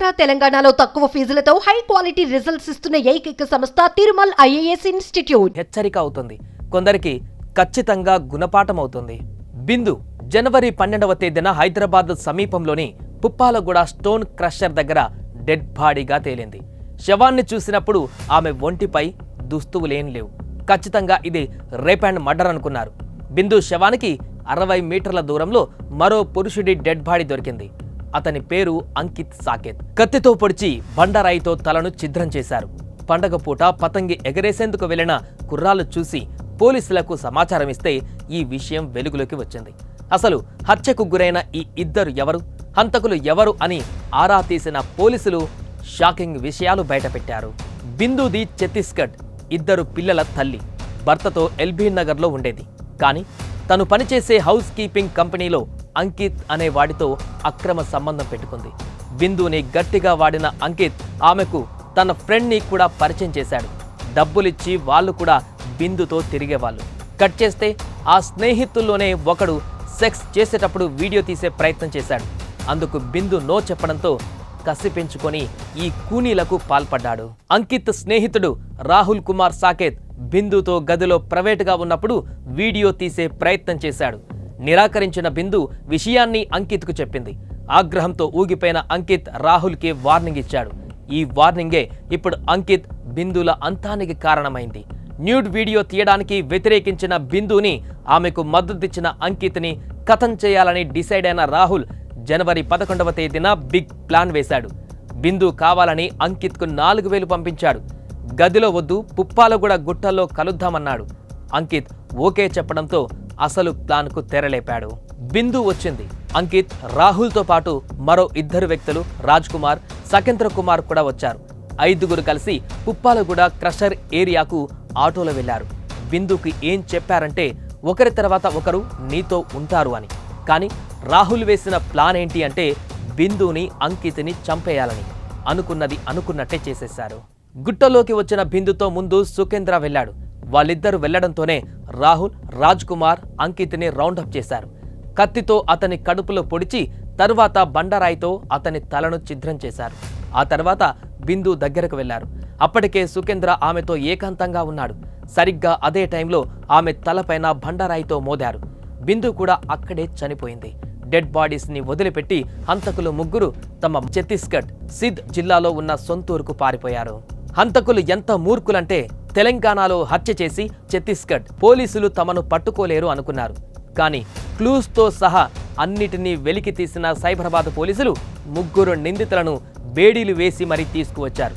ఆంధ్ర తెలంగాణలో తక్కువ ఫీజులతో high quality results ఇస్తున్న ఏకైక సంస్థ తిరుమల్ ఐఏఎస్ ఇన్స్టిట్యూట్. హెచ్చరిక అవుతుంది, కొందరికి ఖచ్చితంగా గుణపాఠం అవుతుంది. బిందు జనవరి 12వ తేదీన హైదరాబాద్ సమీపంలోని పుప్పాలగూడ స్టోన్ క్రషర్ దగ్గర డెడ్ బాడీగా తేలింది. శవాన్ని చూసినప్పుడు ఆమె ఒంటిపై దుస్తువులేం లేవు. ఖచ్చితంగా ఇది రేప్ అండ్ మర్డర్ అనుకున్నారు. బిందు శవానికి 60 మీటర్ల దూరంలో మరో పురుషుడి డెడ్ బాడీ దొరికింది. అతని పేరు అంకిత్ సాకేత్. కత్తితో పొడిచి బండరాయితో తలను ఛిద్రం చేశారు. పండగ పూట పతంగి ఎగరేసేందుకు వెళ్లిన కుర్రాళ్ళు చూసి పోలీసులకు సమాచారం ఇస్తే ఈ విషయం వెలుగులోకి వచ్చింది. అసలు హత్యకు గురైన ఈ ఇద్దరు ఎవరు, హంతకులు ఎవరు అని ఆరా తీసిన పోలీసులు షాకింగ్ విషయాలు బయటపెట్టారు. బిందుది ఛత్తీస్గఢ్, ఇద్దరు పిల్లల తల్లి. భర్తతో ఎల్బీ నగర్లో ఉండేది. కానీ తను పనిచేసే హౌస్ కీపింగ్ కంపెనీలో అంకిత్ అనే వాడితో అక్రమ సంబంధం పెట్టుకుంది. బిందుని గట్టిగా వాడిన అంకిత్ ఆమెకు తన ఫ్రెండ్ని కూడా పరిచయం చేశాడు. డబ్బులిచ్చి వాళ్ళు కూడా బిందుతో తిరిగేవాళ్ళు. కట్ చేస్తే ఆ స్నేహితుల్లోనే ఒకడు సెక్స్ చేసేటప్పుడు వీడియో తీసే ప్రయత్నం చేశాడు. అందుకు బిందు నో చెప్పడంతో కసి పెంచుకొని ఈ కూనీలకు పాల్పడ్డాడు. అంకిత్ స్నేహితుడు రాహుల్ కుమార్ సాకేత్ బిందుతో గదిలో ప్రైవేటుగా ఉన్నప్పుడు వీడియో తీసే ప్రయత్నం చేశాడు. నిరాకరించిన బిందు విషయాన్ని అంకిత్కు చెప్పింది. ఆగ్రహంతో ఊగిపోయిన అంకిత్ రాహుల్కి వార్నింగ్ ఇచ్చాడు. ఈ వార్నింగే ఇప్పుడు అంకిత్ బిందుల అంతానికి కారణమైంది. న్యూడ్ వీడియో తీయడానికి వ్యతిరేకించిన బిందుని, ఆమెకు మద్దతిచ్చిన అంకిత్ని కథం చేయాలని డిసైడ్ అయిన రాహుల్ జనవరి 11వ తేదీన బిగ్ ప్లాన్ వేశాడు. బిందు కావాలని అంకిత్కు 4000 పంపించాడు. గదిలో వద్దు, పుప్పాలగూడ గుట్టల్లో కలుద్దామన్నాడు. అంకిత్ ఓకే చెప్పడంతో అసలు ప్లాన్కు తెరలేపాడు. బిందు వచ్చింది. అంకిత్, రాహుల్తో పాటు మరో 2 వ్యక్తులు రాజ్ కుమార్, సకేంద్ర కుమార్ కూడా వచ్చారు. 5గురు కలిసి పుప్పాలగూడ క్రషర్ ఏరియాకు ఆటోలో వెళ్లారు. బిందుకి ఏం చెప్పారంటే ఒకరి తర్వాత ఒకరు నీతో ఉంటారు అని. కానీ రాహుల్ వేసిన ప్లాన్ ఏంటి అంటే బిందుని, అంకిత్ని చంపేయాలని. అనుకున్నది అనుకున్నట్టే చేసేశారు. గుట్టలోకి వచ్చిన బిందుతో ముందు సుకేంద్ర వెళ్లాడు. వాళ్ళిద్దరూ వెళ్లడంతోనే రాహుల్, రాజ్ కుమార్ అంకిత్ని రౌండప్ చేశారు. కత్తితో అతని కడుపులో పొడిచి తరువాత బండరాయితో అతని తలను ఛిద్రం చేశారు. ఆ తర్వాత బిందు దగ్గరకు వెళ్లారు. అప్పటికే సుకేంద్ర ఆమెతో ఏకాంతంగా ఉన్నాడు. సరిగ్గా అదే టైంలో ఆమె తలపైన బండరాయితో మోదారు. బిందు కూడా అక్కడే చనిపోయింది. డెడ్ బాడీస్ ని వదిలిపెట్టి హంతకులు 3 తమ ఛత్తీస్గఢ్ సిద్ జిల్లాలో ఉన్న సొంతూరుకు పారిపోయారు. హంతకులు ఎంత మూర్ఖులంటే తెలంగాణలో హత్య చేసి ఛత్తీస్గఢ్ పోలీసులు తమను పట్టుకోలేరు అనుకున్నారు. కానీ క్లూస్తో సహా అన్నిటినీ వెలికి తీసిన సైబరాబాద్ పోలీసులు 3 నిందితులను బేడీలు వేసి మరీ తీసుకువచ్చారు.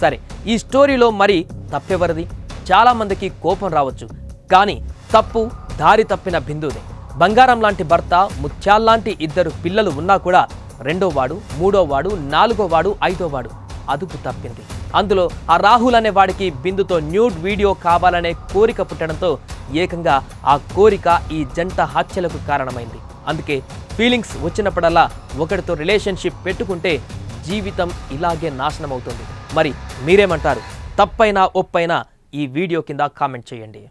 సరే, ఈ స్టోరీలో మరి తప్పెవరిది? చాలా మందికి కోపం రావచ్చు, కానీ తప్పు దారి తప్పిన బిందుదే. బంగారం లాంటి భర్త, ముత్యాల్లాంటి 2 పిల్లలు ఉన్నా కూడా 2వవాడు, 3వవాడు, 4వవాడు, 5వవాడు అదుపు తప్పింది. అందులో ఆ రాహుల్ అనే వాడికి బిందుతో న్యూడ్ వీడియో కావాలనే కోరిక పుట్టడంతో ఏకంగా ఆ కోరిక ఈ జంట హత్యలకు కారణమైంది. అందుకే ఫీలింగ్స్ వచ్చినప్పుడల్లా ఒకరితో రిలేషన్షిప్ పెట్టుకుంటే జీవితం ఇలాగే నాశనం అవుతుంది. మరి మీరేమంటారు? తప్పైనా ఒప్పైనా ఈ వీడియో కింద కామెంట్ చేయండి.